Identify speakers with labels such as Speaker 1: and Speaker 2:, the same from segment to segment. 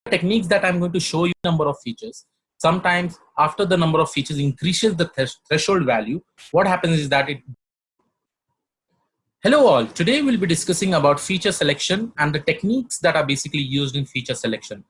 Speaker 1: techniques that I'm going to show you number of features. Sometimes after the number of features increases the threshold value, what happens is that Hello all, today we'll be discussing about feature selection and the techniques that are basically used in feature selection.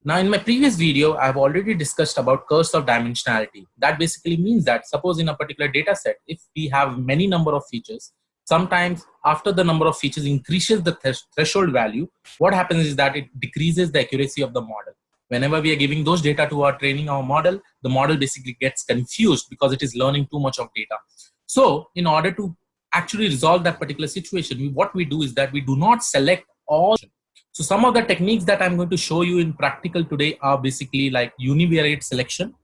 Speaker 1: Now in my previous video, I've already discussed about curse of dimensionality. That basically means that suppose in a particular data set, if we have many number of features, sometimes after the number of features increases the threshold value, what happens is that it decreases the accuracy of the model. Whenever we are giving those data to our training our model, the model basically gets confused because it is learning too much of data. So in order to actually resolve that particular situation, what we do is that we do not select all. So some of the techniques that I'm going to show you in practical today are basically like univariate selection.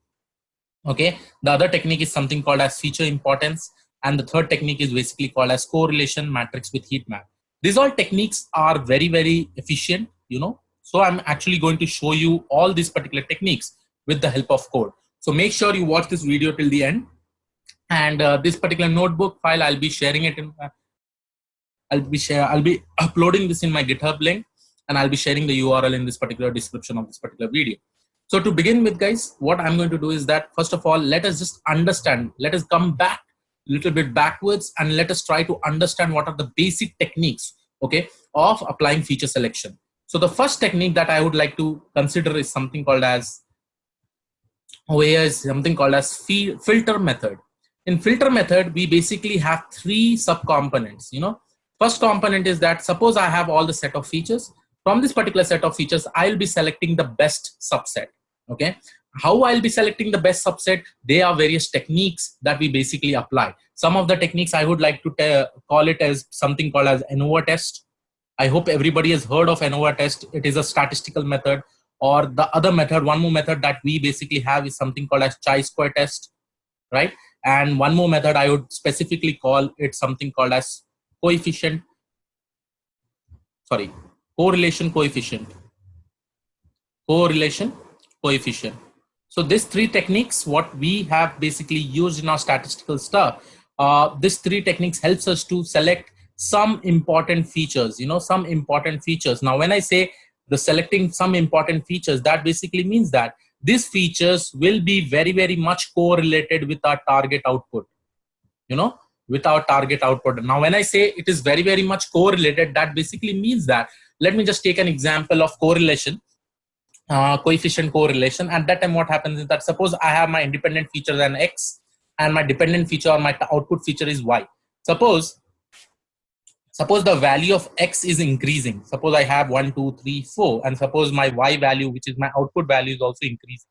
Speaker 1: Okay, the other technique is something called as feature importance, and the third technique is basically called as correlation matrix with heat map. These all techniques are very, very efficient, so I'm actually going to show you all these particular techniques with the help of code. So make sure you watch this video till the end. And this particular notebook file, I'll be sharing it in. I'll be uploading this in my GitHub link, and I'll be sharing the URL in this particular description of this particular video. So to begin with, guys, what I'm going to do is that first of all, let us just understand. Let us come back a little bit backwards, and let us try to understand what are the basic techniques, okay, of applying feature selection. So the first technique that I would like to consider is something called as filter method. In filter method, we basically have three subcomponents. First component is that suppose I have all the set of features. From this particular set of features, I'll be selecting the best subset. Okay, how I'll be selecting the best subset? There are various techniques that we basically apply. Some of the techniques I would like to call it as something called as ANOVA test. I hope everybody has heard of ANOVA test. It is a statistical method. Or the other method, one more method that we basically have is something called as chi-square test, right? And one more method I would specifically call it something called as correlation coefficient. So these three techniques, what we have basically used in our statistical stuff, these three techniques helps us to select some important features, some important features. Now, when I say the selecting some important features, that basically means that these features will be very, very much correlated with our target output, with our target output. Now, when I say it is very, very much correlated, that basically means that, let me just take an example of correlation, coefficient correlation. At that time, what happens is that suppose I have my independent feature as X and my dependent feature or my output feature is Y. Suppose the value of X is increasing. Suppose I have 1, 2, 3, 4, and suppose my Y value, which is my output value, is also increasing.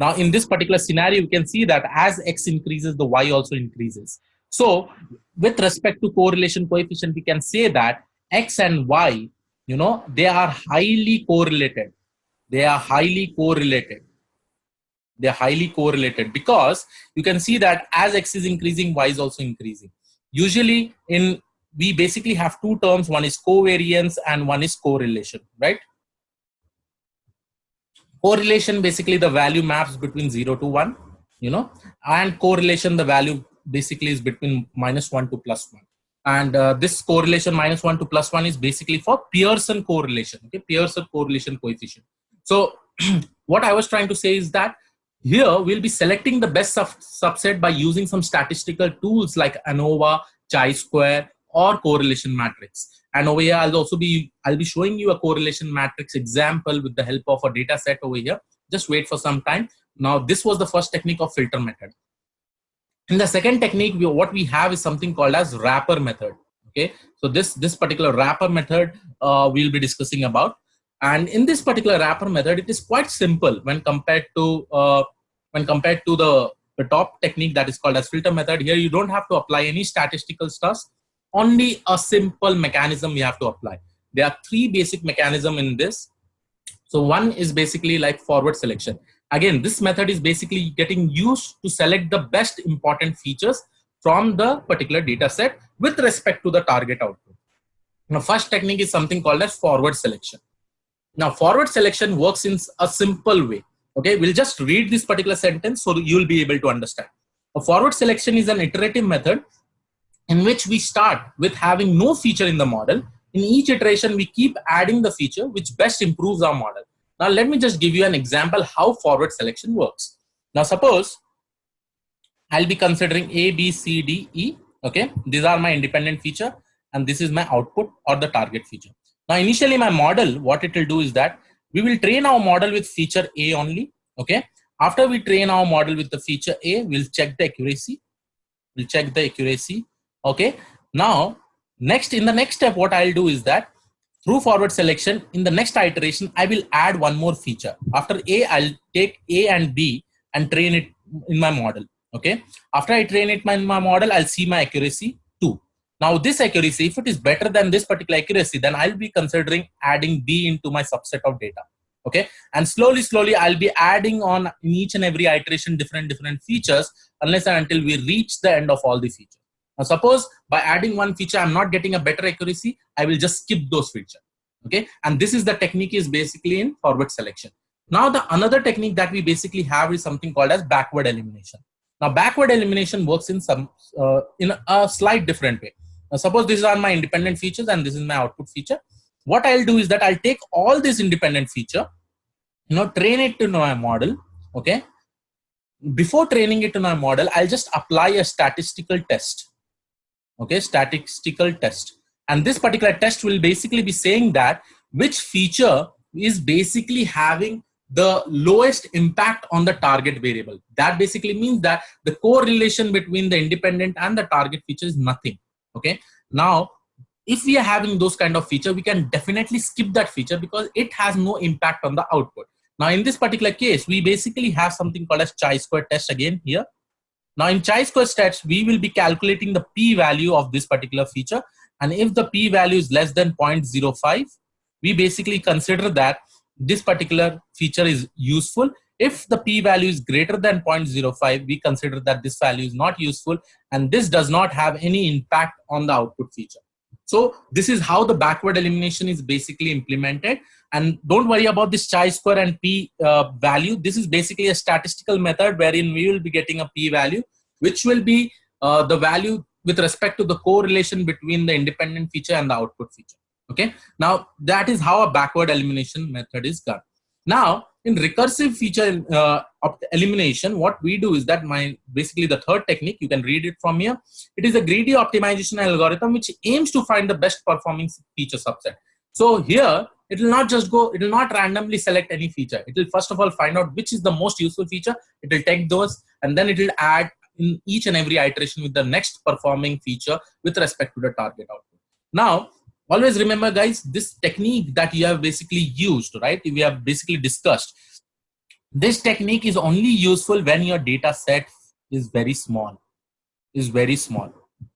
Speaker 1: Now, in this particular scenario, you can see that as X increases, the Y also increases. So, with respect to correlation coefficient, we can say that X and Y, they are highly correlated. They are highly correlated because you can see that as X is increasing, Y is also increasing. Usually, we basically have two terms. One is covariance and one is correlation, right? Correlation, basically the value maps between 0 to 1, and correlation, the value basically is between -1 to +1. And this correlation -1 to +1 is basically for Pearson correlation, okay? Pearson correlation coefficient. So what I was trying to say is that here we'll be selecting the best subset by using some statistical tools like ANOVA, chi-square, or correlation matrix. And over here, I'll be showing you a correlation matrix example with the help of a data set over here. Just wait for some time. Now, this was the first technique of filter method. In the second technique, what we have is something called as wrapper method. Okay, so this particular wrapper method we'll be discussing about. And in this particular wrapper method, it is quite simple when compared to the top technique that is called as filter method. Here, you don't have to apply any statistical stuff. Only a simple mechanism you have to apply. There are three basic mechanisms in this. So one is basically like forward selection. Again, this method is basically getting used to select the best important features from the particular data set with respect to the target output. Now, first technique is something called as forward selection. Now, forward selection works in a simple way. Okay, we'll just read this particular sentence so you'll be able to understand. A forward selection is an iterative method in which we start with having no feature in the model. In each iteration, we keep adding the feature which best improves our model. Now let me just give you an example how forward selection works. Now suppose I'll be considering A, B, C, D, E. Okay, these are my independent feature and this is my output or the target feature. Now initially my model, what it will do is that we will train our model with feature A only. Okay, after we train our model with the feature A, we'll check the accuracy. We'll check the accuracy. Okay, now in the next step, what I'll do is that through forward selection, in the next iteration, I will add one more feature. After A, I'll take A and B and train it in my model. Okay, after I train it in my model, I'll see my accuracy too. Now this accuracy, if it is better than this particular accuracy, then I'll be considering adding B into my subset of data. Okay, and slowly I'll be adding on in each and every iteration different features unless and until we reach the end of all the features. Now suppose by adding one feature I'm not getting a better accuracy, I will just skip those features. Okay, and this is the technique is basically in forward selection. Now the another technique that we basically have is something called as backward elimination. Now backward elimination works in a slight different way. Now suppose these are my independent features and this is my output feature. What I'll do is that I'll take all this independent feature, train it to my model. Okay, before training it to my model, I'll just apply a statistical test. Okay, statistical test, and this particular test will basically be saying that which feature is basically having the lowest impact on the target variable. That basically means that the correlation between the independent and the target feature is nothing. Okay, now if we are having those kind of feature, we can definitely skip that feature because it has no impact on the output. Now in this particular case, we basically have something called as chi-square test again here. Now in chi-square test, we will be calculating the p-value of this particular feature, and if the p-value is less than 0.05, we basically consider that this particular feature is useful. If the p-value is greater than 0.05, we consider that this value is not useful and this does not have any impact on the output feature. So this is how the backward elimination is basically implemented. And don't worry about this chi-square and p value. This is basically a statistical method wherein we will be getting a p value, which will be the value with respect to the correlation between the independent feature and the output feature. Okay, now that is how a backward elimination method is done. Now in recursive feature elimination, what we do is that basically the third technique, you can read it from here. It is a greedy optimization algorithm which aims to find the best performing feature subset. So here it will not just go, it will not randomly select any feature. It will first of all find out which is the most useful feature. It will take those and then it will add in each and every iteration with the next performing feature with respect to the target output. Now always remember guys, this technique that you have basically used, right? We have basically discussed. This technique is only useful when your data set is very small,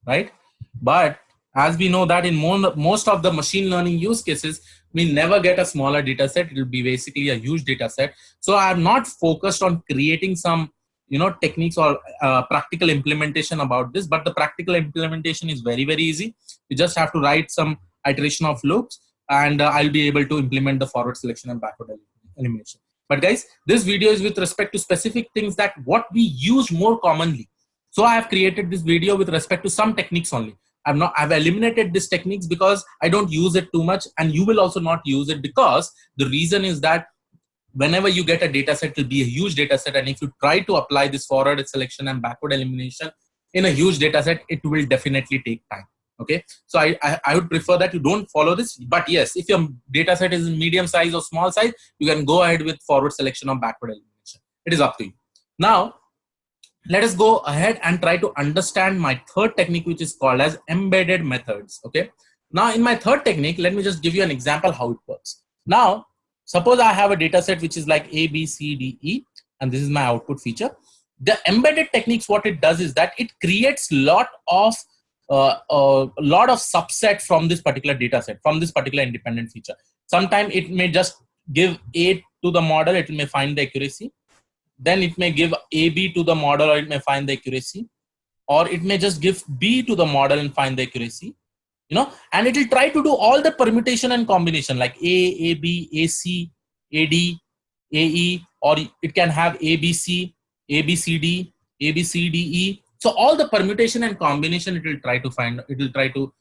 Speaker 1: right? But as we know that in most of the machine learning use cases, we never get a smaller data set. It will be basically a huge data set. So I'm not focused on creating some, techniques or practical implementation about this, but the practical implementation is very, very easy. You just have to write some iteration of loops and I'll be able to implement the forward selection and backward elimination. But guys, this video is with respect to specific things that what we use more commonly. So I have created this video with respect to some techniques only. I've eliminated these techniques because I don't use it too much, and you will also not use it because the reason is that whenever you get a data set, it will be a huge data set, and if you try to apply this forward selection and backward elimination in a huge data set, it will definitely take time. Okay, so I would prefer that you don't follow this. But yes, if your data set is in medium size or small size, you can go ahead with forward selection or backward elimination. It is up to you. Now, let us go ahead and try to understand my third technique, which is called as embedded methods. Okay, now in my third technique, let me just give you an example how it works. Now, suppose I have a data set which is like A, B, C, D, E, and this is my output feature. The embedded techniques, what it does is that it creates a lot of subset from this particular data set, from this particular independent feature. Sometimes it may just give A to the model, it may find the accuracy. Then it may give AB to the model, or it may find the accuracy. Or it may just give B to the model and find the accuracy. And it will try to do all the permutation and combination like A, AB, AC, AD, AE, or it can have ABC, ABCD, ABCDE. So all the permutation and combination it will try to find, it will try to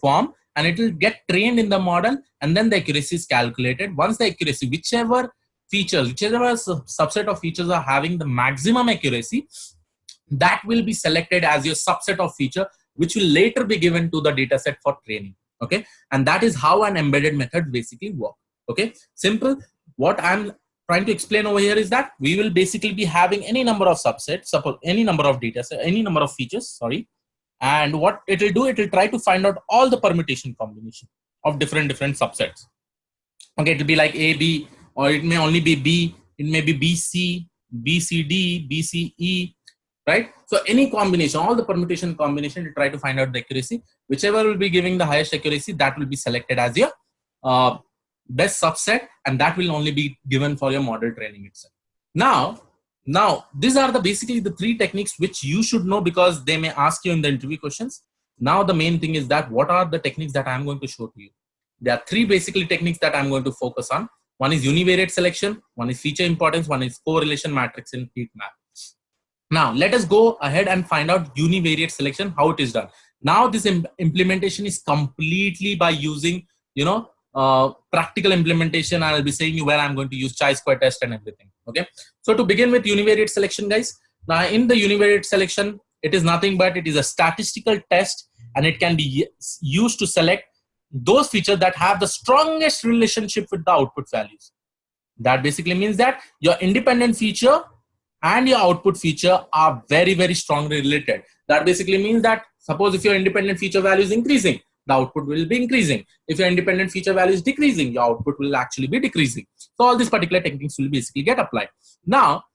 Speaker 1: form, and it will get trained in the model, and then the accuracy is calculated. Once the accuracy, whichever subset of features are having the maximum accuracy, that will be selected as your subset of feature, which will later be given to the data set for training. Okay, and that is how an embedded method basically work. Okay, simple. What I'm trying to explain over here is that we will basically be having any number of subsets, suppose any number of data set, any number of features, sorry, and what it will do, it will try to find out all the permutation combination of different subsets. Okay, it will be like A, B, or it may only be B, it may be BC, BCD, BCE, right? So any combination, all the permutation combination, to try to find out the accuracy. Whichever will be giving the highest accuracy, that will be selected as your best subset, and that will only be given for your model training itself. Now, these are basically the three techniques which you should know, because they may ask you in the interview questions. Now, the main thing is that what are the techniques that I'm going to show to you? There are three basically techniques that I'm going to focus on. One is univariate selection, one is feature importance, one is correlation matrix in heat map. Now, let us go ahead and find out univariate selection, how it is done. Now, this implementation is completely by using, practical implementation. I'll be saying you where I'm going to use chi-square test and everything. Okay. So to begin with univariate selection, guys, now in the univariate selection, it is nothing but it is a statistical test, and it can be used to select those features that have the strongest relationship with the output values. That basically means that your independent feature and your output feature are very, very strongly related. That basically means that suppose if your independent feature value is increasing, the output will be increasing. If your independent feature value is decreasing, your output will actually be decreasing. So all these particular techniques will basically get applied. Now,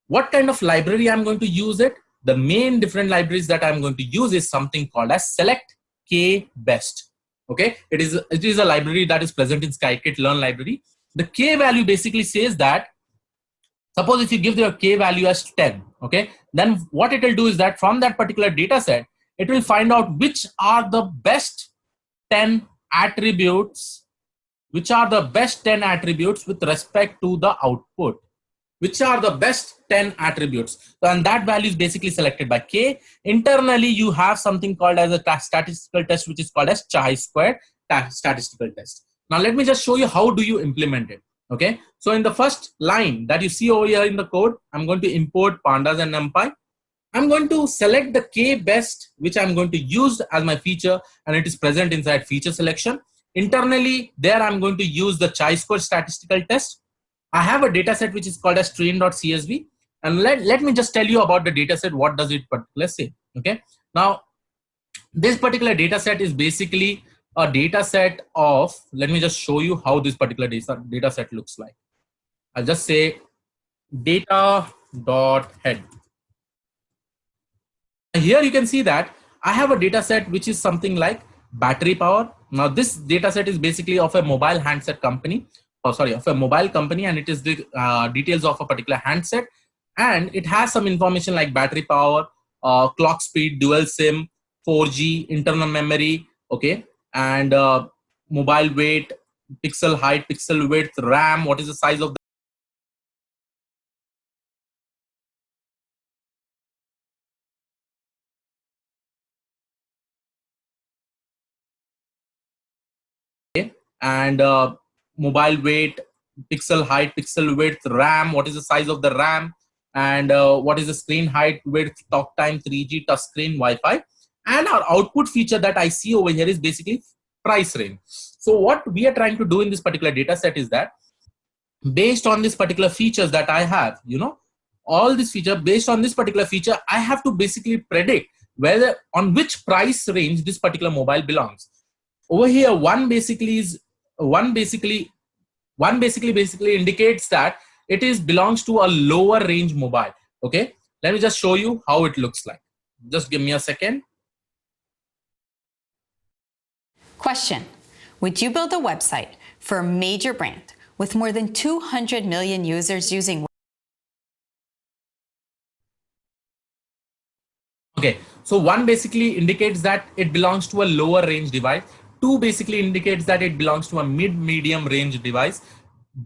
Speaker 1: what kind of library I'm going to use it? The main different libraries that I'm going to use is something called as select k best. Okay, it is a library that is present in scikit-learn library. The k value basically says that suppose if you give your k value as 10, okay, then what it will do is that from that particular data set, it will find out which are the best 10 attributes, with respect to the output. Which are the best 10 attributes? So, and that value is basically selected by k. Internally, you have something called as a statistical test, which is called as chi-square statistical test. Now, let me just show you how do you implement it. Okay, so in the first line that you see over here in the code, I'm going to import pandas and numpy. I'm going to select the k best, which I'm going to use as my feature, and it is present inside feature selection. Internally, there I'm going to use the chi-square statistical test. I have a data set which is called as train.csv, and let me just tell you about the data set. What does it particularly say? Okay, now this particular data set is basically a data set of, let me just show you how this particular data set looks like. I'll just say data.head. Here you can see that I have a data set which is something like battery power. Now this data set is basically of a mobile handset company, of a mobile company, and it is the details of a particular handset, and it has some information like battery power, clock speed, dual SIM, 4G, internal memory, okay, and mobile weight, pixel height, pixel width, RAM, what is the size of the and mobile weight, pixel height, pixel width, RAM, what is the size of the RAM, and what is the screen height, width, talk time, 3G, touch screen, Wi-Fi. And our output feature that I see over here is basically price range. So what we are trying to do in this particular data set is that based on this particular features that I have, all this feature, based on this particular feature, I have to basically predict whether on which price range this particular mobile belongs. Over here, one basically indicates that it belongs to a lower range mobile. Okay, let me just show you how it looks like. Just give me a second.
Speaker 2: Question: would you build a website for a major brand with more than 200 million users using?
Speaker 1: Okay, so one basically indicates that it belongs to a lower range device. Two basically indicates that it belongs to a medium range device.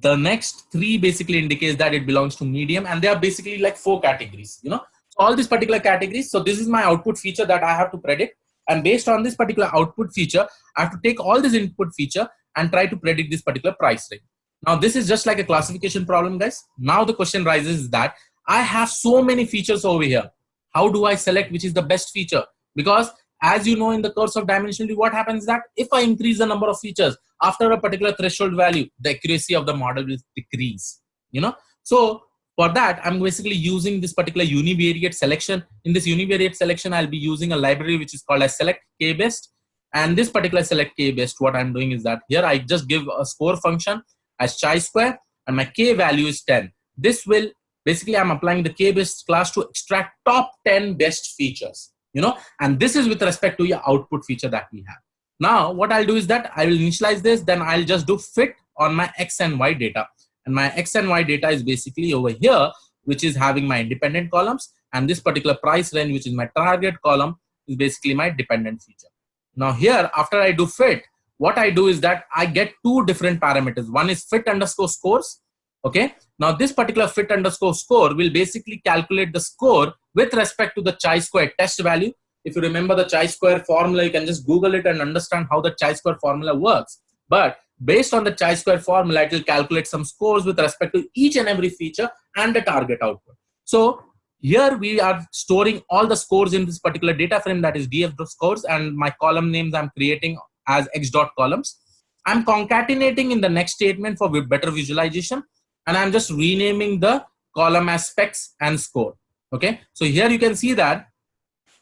Speaker 1: The next three basically indicates that it belongs to medium, and they are basically like 4 categories, So all these particular categories. So this is my output feature that I have to predict. And based on this particular output feature, I have to take all this input feature and try to predict this particular price range. Now, this is just like a classification problem, guys. Now the question rises is that I have so many features over here. How do I select which is the best feature? Because as you know, in the course of dimensionality, what happens is that if I increase the number of features after a particular threshold value, the accuracy of the model will decrease, you know. So for that, I'm basically using this particular univariate selection. In this univariate selection, I'll be using a library which is called as select k-best. And this particular select k-best, what I'm doing is that here I just give a score function as chi-square, and my k value is 10. This will basically, I'm applying the k-best class to extract top 10 best features, you know, and this is with respect to your output feature that we have. Now, what I'll do is that I will initialize this, then I'll just do fit on my x and y data. And my x and y data is basically over here, which is having my independent columns, and this particular price range, which is my target column, is basically my dependent feature. Now here, after I do fit, what I do is that I get two different parameters. One is fit underscore scores. Okay. Now this particular fit underscore score will basically calculate the score with respect to the chi-square test value. If you remember the chi-square formula, you can just Google it and understand how the chi-square formula works. But based on the chi-square formula, it will calculate some scores with respect to each and every feature and the target output. So here we are storing all the scores in this particular data frame, that is df scores, and my column names I'm creating as x dot columns. I'm concatenating in the next statement for better visualization, and I'm just renaming the column as specs and score. Okay, so here you can see that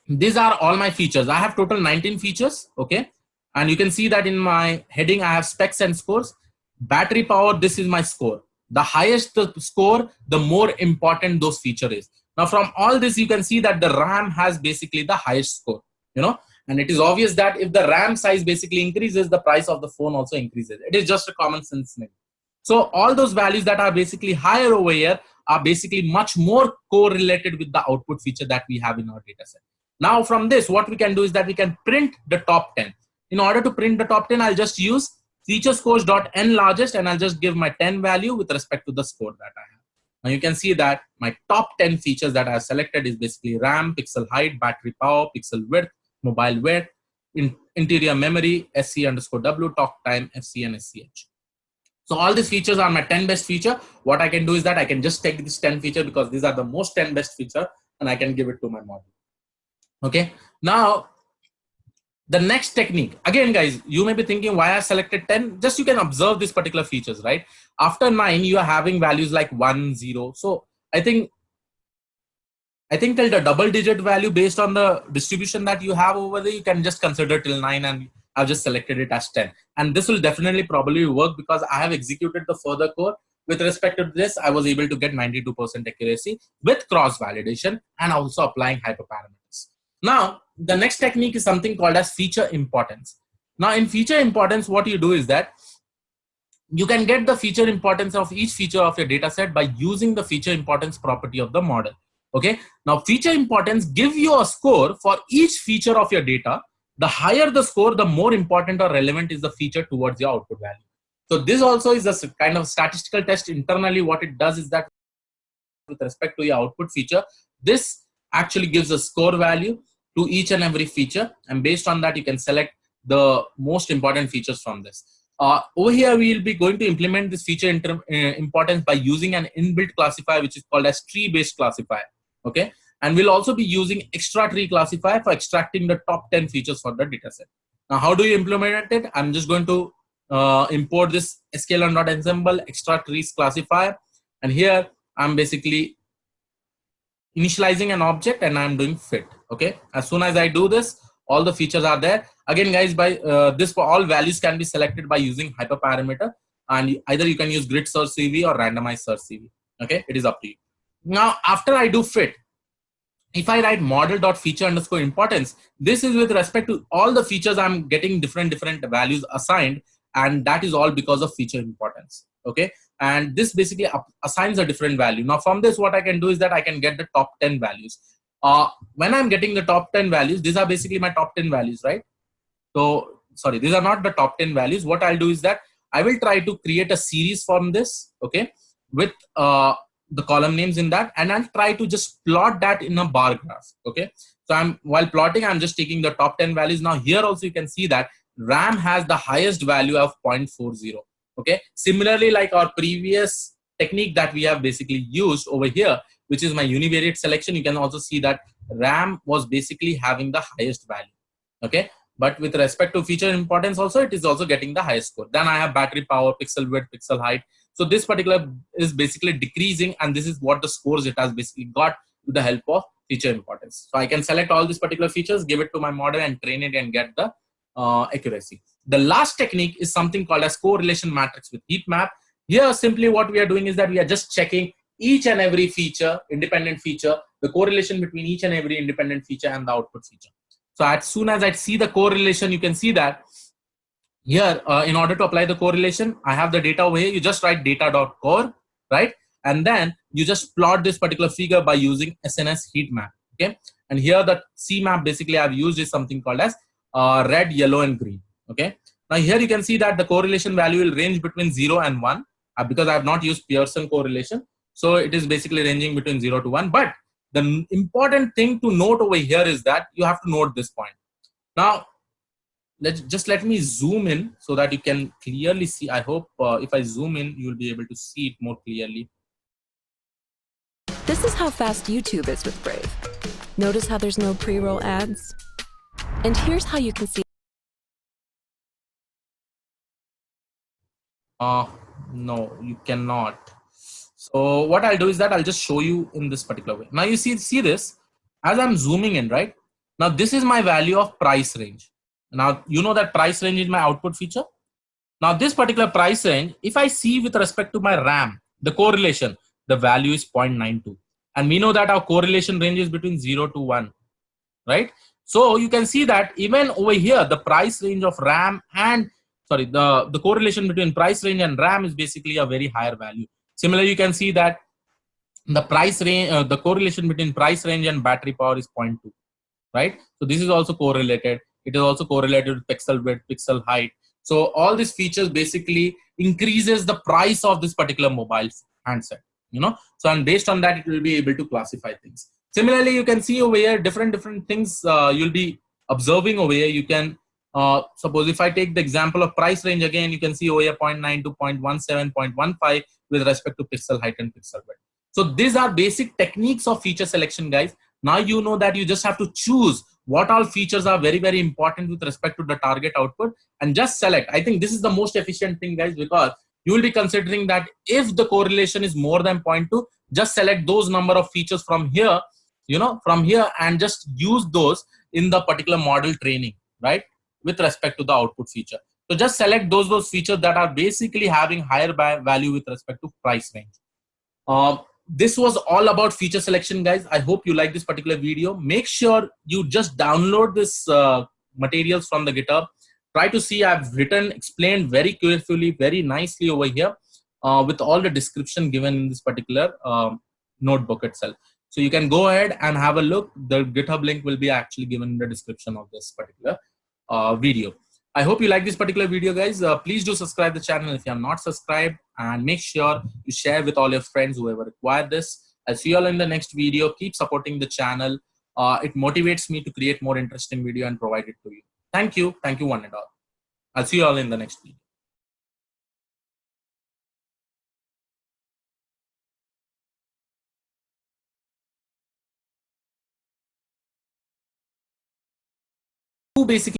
Speaker 1: these are all my features. I have total 19 features. Okay, and you can see that in my heading I have specs and scores. Battery power, this is my score. The highest the score, the more important those feature is. Now from all this, you can see that the RAM has basically the highest score, you know, and it is obvious that if the RAM size basically increases, the price of the phone also increases. It is just a common sense thing. So all those values that are basically higher over here are basically much more correlated with the output feature that we have in our data set. Now from this, what we can do is that we can print the top 10. In order to print the top 10, I'll just use feature scores.n largest, and I'll just give my 10 value with respect to the score that I have. Now you can see that my top 10 features that I have selected is basically RAM, pixel height, battery power, pixel width, mobile weight, interior memory, SC underscore W, talk time, FC and SCH. So all these features are my 10 best feature. What I can do is that I can just take this 10 feature because these are the most 10 best feature, and I can give it to my model. Okay. Now the next technique, again guys, you may be thinking why I selected 10. Just you can observe these particular features, right? After 9, you are having values like 1, 0. So I think till the double digit value based on the distribution that you have over there, you can just consider till 9, and I've just selected it as 10. And this will definitely probably work because I have executed the further code. With respect to this, I was able to get 92% accuracy with cross validation and also applying hyperparameters. Now, the next technique is something called as feature importance. Now, in feature importance, what you do is that you can get the feature importance of each feature of your data set by using the feature importance property of the model. Okay. Now, feature importance give you a score for each feature of your data. The higher the score, the more important or relevant is the feature towards your output value. So this also is a kind of statistical test internally. What it does is that with respect to your output feature, this actually gives a score value to each and every feature, and based on that you can select the most important features from this. Over here we will be going to implement this feature importance by using an inbuilt classifier which is called as tree based classifier. Okay, and we'll also be using extra tree classifier for extracting the top 10 features for the data set. Now how do you implement it? I'm just going to import this sklearn.ensemble extra trees classifier, and here I'm basically initializing an object and I'm doing fit. Okay, as soon as I do this, all the features are there. Again guys, by this for all values can be selected by using hyperparameter, and either you can use grid search CV or randomized search CV. Okay, it is up to you. Now after I do fit, if I write model.feature underscore importance, this is with respect to all the features I'm getting different values assigned, and that is all because of feature importance. Okay, and this basically assigns a different value. Now from this, what I can do is that I can get the top 10 values. When I'm getting the top 10 values, these are basically my top 10 values, right? So sorry, these are not the top 10 values. What I'll do is that I will try to create a series from this, okay, with the column names in that, and I'll try to just plot that in a bar graph. Okay, so while plotting, I'm just taking the top 10 values. Now here also you can see that RAM has the highest value of 0.40. Okay, similarly, like our previous technique that we have basically used over here, which is my univariate selection, you can also see that RAM was basically having the highest value. Okay, but with respect to feature importance also, it is also getting the highest score. Then I have battery power, pixel width, pixel height. So this particular is basically decreasing, and this is what the scores it has basically got with the help of feature importance. So I can select all these particular features, give it to my model and train it and get the accuracy. The last technique is something called as correlation matrix with heat map. Here simply what we are doing is that we are just checking each and every feature, independent feature, the correlation between each and every independent feature and the output feature. So as soon as I see the correlation, you can see that here, in order to apply the correlation, I have the data over here. You just write data.core, right? And then you just plot this particular figure by using SNS heat map. Okay. And here the C map basically I've used is something called as red, yellow, and green. Okay. Now here you can see that the correlation value will range between 0 and 1 because I have not used Pearson correlation. So it is basically ranging between 0 to 1. But the important thing to note over here is that you have to note this point. Now, let me zoom in so that you can clearly see. I hope if I zoom in, you will be able to see it more clearly.
Speaker 3: This is how fast YouTube is with Brave. Notice how there's no pre-roll ads? And here's how you can see.
Speaker 1: No, you cannot. So what I'll do is that I'll just show you in this particular way. Now you see this as I'm zooming in, right? Now this is my value of price range. Now you know that price range is my output feature. Now this particular price range, if I see with respect to my RAM, the correlation, the value is 0.92. And we know that our correlation range is between 0 to 1, right? So you can see that even over here, the price range of RAM and, sorry, the correlation between price range and RAM is basically a very higher value. Similarly, you can see that the price range, the correlation between price range and battery power is 0.2, right? So this is also correlated. It is also correlated with pixel width, pixel height. So all these features basically increases the price of this particular mobile handset, you know. So and based on that, it will be able to classify things. Similarly, you can see over here different things you'll be observing over here. You can suppose if I take the example of price range again, you can see over here 0.9 to 0.17, 0.15 with respect to pixel height and pixel width. So these are basic techniques of feature selection, guys. Now you know that you just have to choose what all features are very, very important with respect to the target output and just select. I think this is the most efficient thing, guys, because you will be considering that if the correlation is more than 0.2, just select those number of features from here, you know, from here, and just use those in the particular model training, right, with respect to the output feature. So just select those features that are basically having higher value with respect to price range. This was all about feature selection, guys. I hope you like this particular video. Make sure you just download this materials from the GitHub. Try to see I've explained very carefully, very nicely over here with all the description given in this particular notebook itself. So you can go ahead and have a look. The GitHub link will be actually given in the description of this particular video. I hope you like this particular video, guys. Please do subscribe to the channel if you have not subscribed, and make sure you share with all your friends whoever require this. I'll see you all in the next video. Keep supporting the channel. It motivates me to create more interesting video and provide it to you. Thank you. Thank you one and all. I'll see you all in the next video. Basically